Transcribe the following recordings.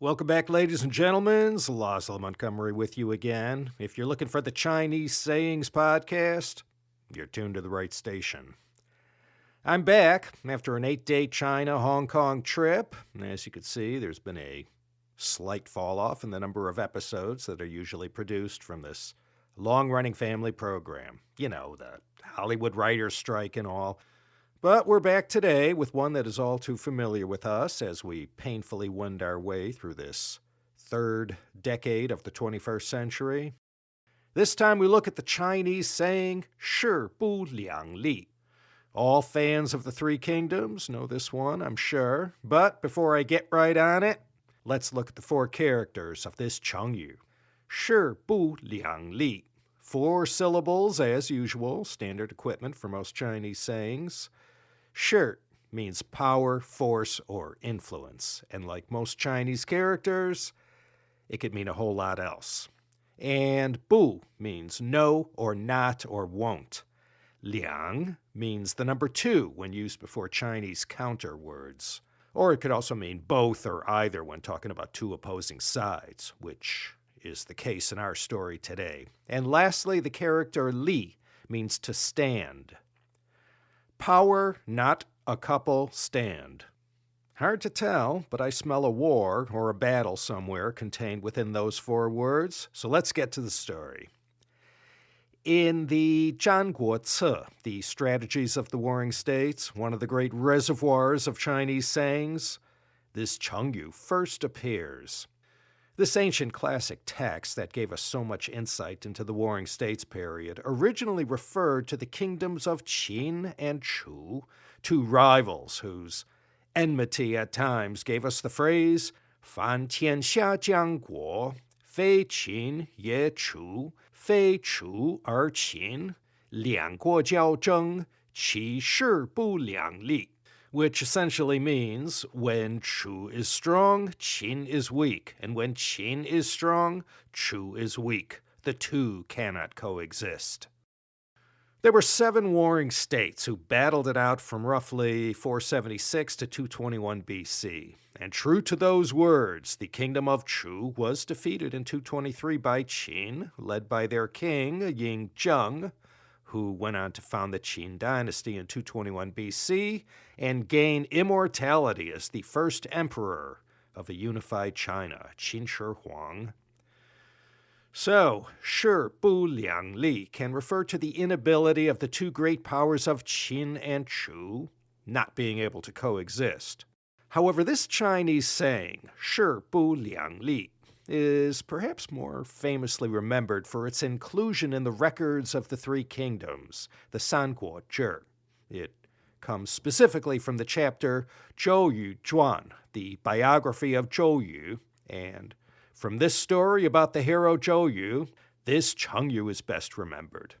Welcome back, ladies and gentlemen. Laszlo Montgomery with you again. If you're looking for the Chinese Sayings podcast, you're tuned to the right station. I'm back after an 8-day China-Hong Kong trip. And as you can see, there's been a slight fall-off in the number of episodes that are usually produced from this long-running family program. You know, the Hollywood writers' strike and all. But we're back today with one that is all too familiar with us as we painfully wend our way through this third decade of the 21st century. This time we look at the Chinese saying, 事不两立. All fans of the Three Kingdoms know this one, I'm sure. But before I get right on it, let's look at the four characters of this Chengyu. 事不两立. 4 syllables as usual, standard equipment for most Chinese sayings. 事 means power, force, or influence. And like most Chinese characters, it could mean a whole lot else. And 不 means no or not or won't. 两 means the number 2 when used before Chinese counter words. Or it could also mean both or either when talking about two opposing sides, which is the case in our story today. And lastly, the character li means to stand. Power, not a couple, stand. Hard to tell, but I smell a war or a battle somewhere contained within those 4 words, so let's get to the story. In the Zhanguoci, the Strategies of the Warring States, one of the great reservoirs of Chinese sayings, this Chengyu first appears. This ancient classic text that gave us so much insight into the Warring States period originally referred to the kingdoms of Qin and Chu, 2 rivals whose enmity at times gave us the phrase 凡天下将国非秦也楚非楚而秦两国交争其势不两立 which essentially means when Chu is strong, Qin is weak, and when Qin is strong, Chu is weak. The two cannot coexist. There were 7 warring states who battled it out from roughly 476 to 221 BC. And true to those words, the kingdom of Chu was defeated in 223 by Qin, led by their king, Ying Zheng, who went on to found the Qin Dynasty in 221 BC and gain immortality as the first emperor of a unified China, Qin Shi Huang. So, 事不两立 can refer to the inability of the 2 great powers of Qin and Chu not being able to coexist. However, this Chinese saying, 事不两立, is perhaps more famously remembered for its inclusion in the records of the Three Kingdoms, the Sanguo Zhi. It comes specifically from the chapter Zhou Yu Zhuan, the biography of Zhou Yu, and from this story about the hero Zhou Yu, this Chengyu is best remembered.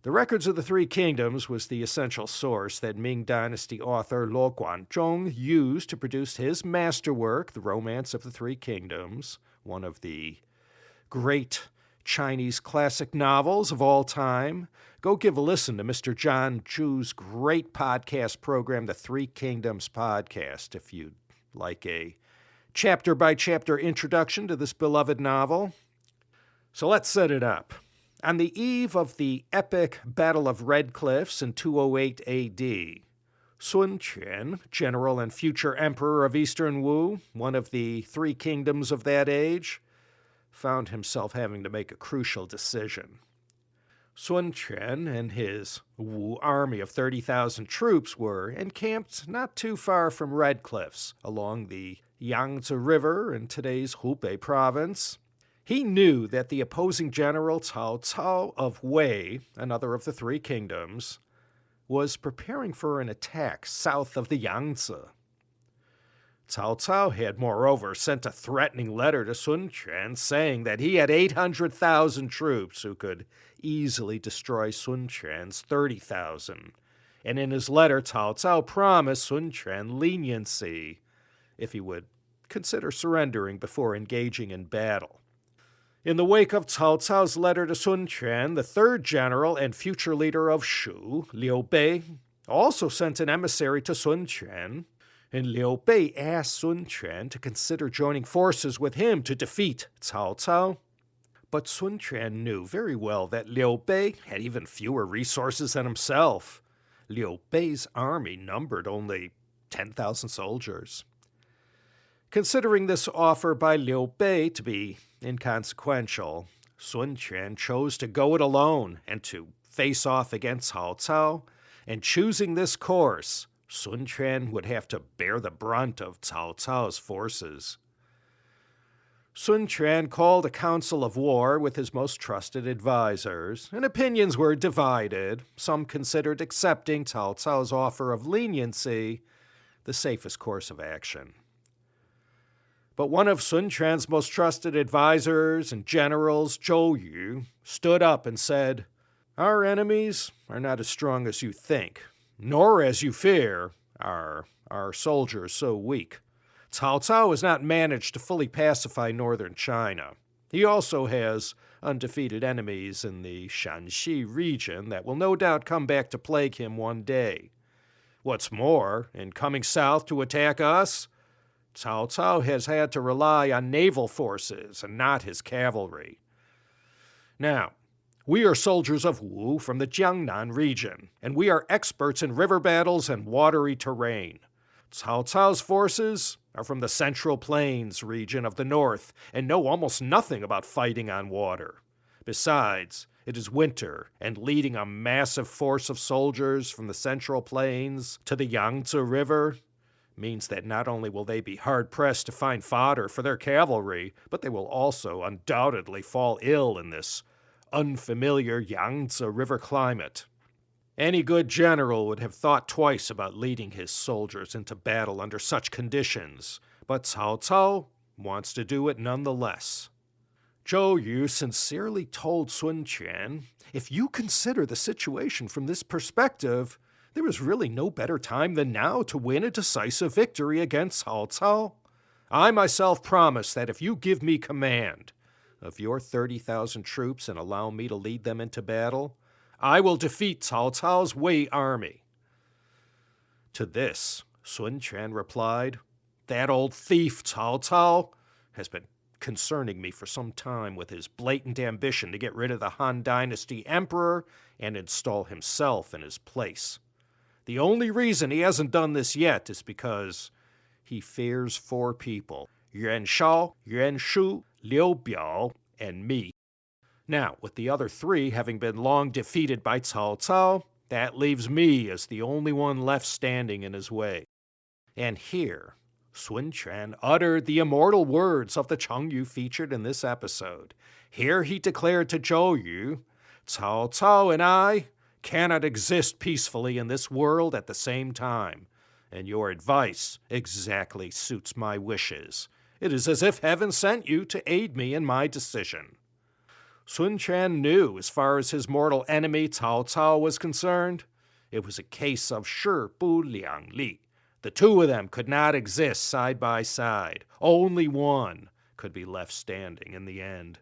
The records of the Three Kingdoms was the essential source that Ming Dynasty author Luo Guanzhong used to produce his masterwork, The Romance of the Three Kingdoms, one of the great Chinese classic novels of all time. Go give a listen to Mr. John Zhu's great podcast program, The Three Kingdoms Podcast, if you'd like a chapter-by-chapter introduction to this beloved novel. So let's set it up. On the eve of the epic Battle of Red Cliffs in 208 AD, Sun Quan, general and future emperor of Eastern Wu, one of the 3 kingdoms of that age, found himself having to make a crucial decision. Sun Quan and his Wu army of 30,000 troops were encamped not too far from Red Cliffs along the Yangtze River in today's Hubei province. He knew that the opposing general Cao Cao of Wei, another of the 3 kingdoms, was preparing for an attack south of the Yangtze. Cao Cao had, moreover, sent a threatening letter to Sun Quan saying that he had 800,000 troops who could easily destroy Sun Quan's 30,000. And in his letter, Cao Cao promised Sun Quan leniency if he would consider surrendering before engaging in battle. In the wake of Cao Cao's letter to Sun Quan, the 3rd general and future leader of Shu, Liu Bei, also sent an emissary to Sun Quan. And Liu Bei asked Sun Quan to consider joining forces with him to defeat Cao Cao. But Sun Quan knew very well that Liu Bei had even fewer resources than himself. Liu Bei's army numbered only 10,000 soldiers. Considering this offer by Liu Bei to be inconsequential, Sun Quan chose to go it alone and to face off against Cao Cao, and choosing this course, Sun Quan would have to bear the brunt of Cao Cao's forces. Sun Quan called a council of war with his most trusted advisors, and opinions were divided. Some considered accepting Cao Cao's offer of leniency the safest course of action. But one of Sun Quan's most trusted advisors and generals, Zhou Yu, stood up and said, "Our enemies are not as strong as you think, nor as you fear are our soldiers so weak. Cao Cao has not managed to fully pacify northern China. He also has undefeated enemies in the Shanxi region that will no doubt come back to plague him one day. What's more, in coming south to attack us, Cao Cao has had to rely on naval forces and not his cavalry. Now, we are soldiers of Wu from the Jiangnan region, and we are experts in river battles and watery terrain. Cao Cao's forces are from the Central Plains region of the north and know almost nothing about fighting on water. Besides, it is winter, and leading a massive force of soldiers from the Central Plains to the Yangtze River means that not only will they be hard-pressed to find fodder for their cavalry, but they will also undoubtedly fall ill in this unfamiliar Yangtze River climate. Any good general would have thought twice about leading his soldiers into battle under such conditions, but Cao Cao wants to do it nonetheless." Zhou Yu sincerely told Sun Quan, "If you consider the situation from this perspective, there is really no better time than now to win a decisive victory against Cao Cao. I myself promise that if you give me command of your 30,000 troops and allow me to lead them into battle, I will defeat Cao Cao's Wei army." To this, Sun Quan replied, "That old thief Cao Cao has been concerning me for some time with his blatant ambition to get rid of the Han Dynasty emperor and install himself in his place. The only reason he hasn't done this yet is because he fears 4 people, Yuan Shao, Yuan Shu, Liu Biao, and me. Now, with the other 3 having been long defeated by Cao Cao, that leaves me as the only one left standing in his way." And here, Sun Quan uttered the immortal words of the Chengyu featured in this episode. Here he declared to Zhou Yu, "Cao Cao and I cannot exist peacefully in this world at the same time, and your advice exactly suits my wishes. It is as if heaven sent you to aid me in my decision." Sun Quan knew, as far as his mortal enemy Cao Cao was concerned, it was a case of shi bu liang li. The 2 of them could not exist side by side. Only one could be left standing in the end.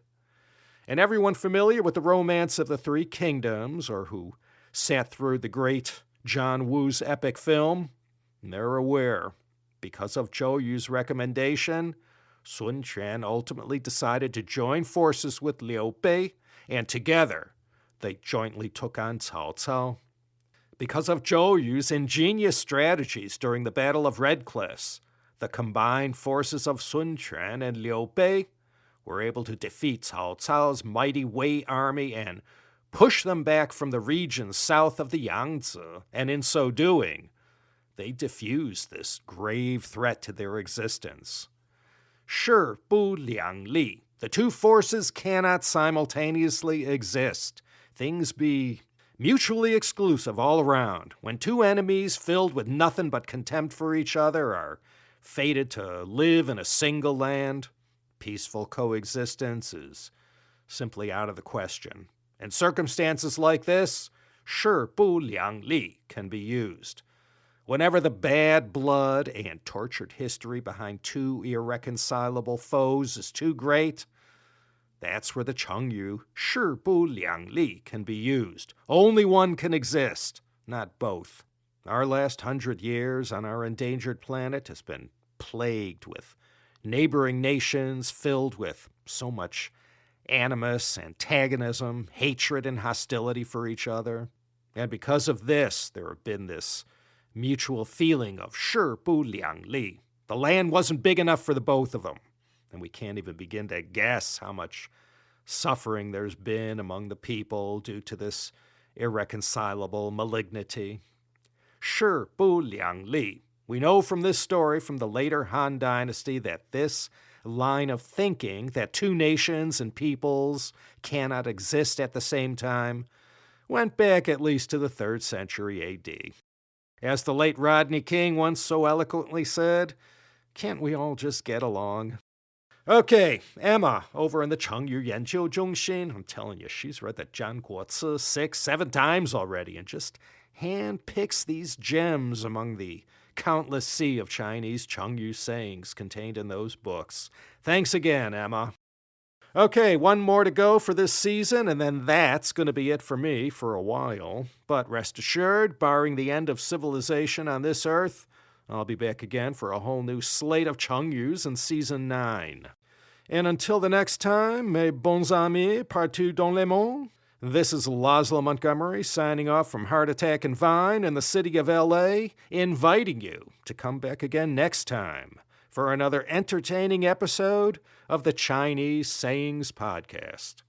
And everyone familiar with the Romance of the 3 Kingdoms, or who sat through the great John Woo's epic film, they're aware. Because of Zhou Yu's recommendation, Sun Quan ultimately decided to join forces with Liu Bei, and together they jointly took on Cao Cao. Because of Zhou Yu's ingenious strategies during the Battle of Red Cliffs, the combined forces of Sun Quan and Liu Bei were able to defeat Cao Cao's mighty Wei army and push them back from the regions south of the Yangtze, and in so doing, they diffused this grave threat to their existence. Shi bu liang li. The 2 forces cannot simultaneously exist. Things be mutually exclusive all around. When 2 enemies filled with nothing but contempt for each other are fated to live in a single land, peaceful coexistence is simply out of the question. In circumstances like this, shi bu liang li can be used. Whenever the bad blood and tortured history behind 2 irreconcilable foes is too great, that's where the Chengyu shi bu liang li can be used. Only one can exist, not both. Our last 100 years on our endangered planet has been plagued with neighboring nations filled with so much animus, antagonism, hatred, and hostility for each other. And because of this, there have been this mutual feeling of 势不两立. The land wasn't big enough for the both of them. And we can't even begin to guess how much suffering there's been among the people due to this irreconcilable malignity. 势不两立. We know from this story from the later Han Dynasty that this line of thinking, that two nations and peoples cannot exist at the same time, went back at least to the 3rd century A.D. As the late Rodney King once so eloquently said, can't we all just get along? Okay, Emma, over in the Chengyu Yanjiu Zhongxin, I'm telling you, she's read the Zhan Guoci 6, 7 times already and just handpicks these gems among the countless sea of Chinese Chengyu sayings contained in those books. Thanks again, Emma. Okay, one more to go for this season, and then that's going to be it for me for a while. But rest assured, barring the end of civilization on this earth, I'll be back again for a whole new slate of Chengyus in Season 9. And until the next time, mes bons amis partout dans le monde, this is Laszlo Montgomery signing off from Heart Attack and Vine in the city of L.A., inviting you to come back again next time for another entertaining episode of the Chinese Sayings Podcast.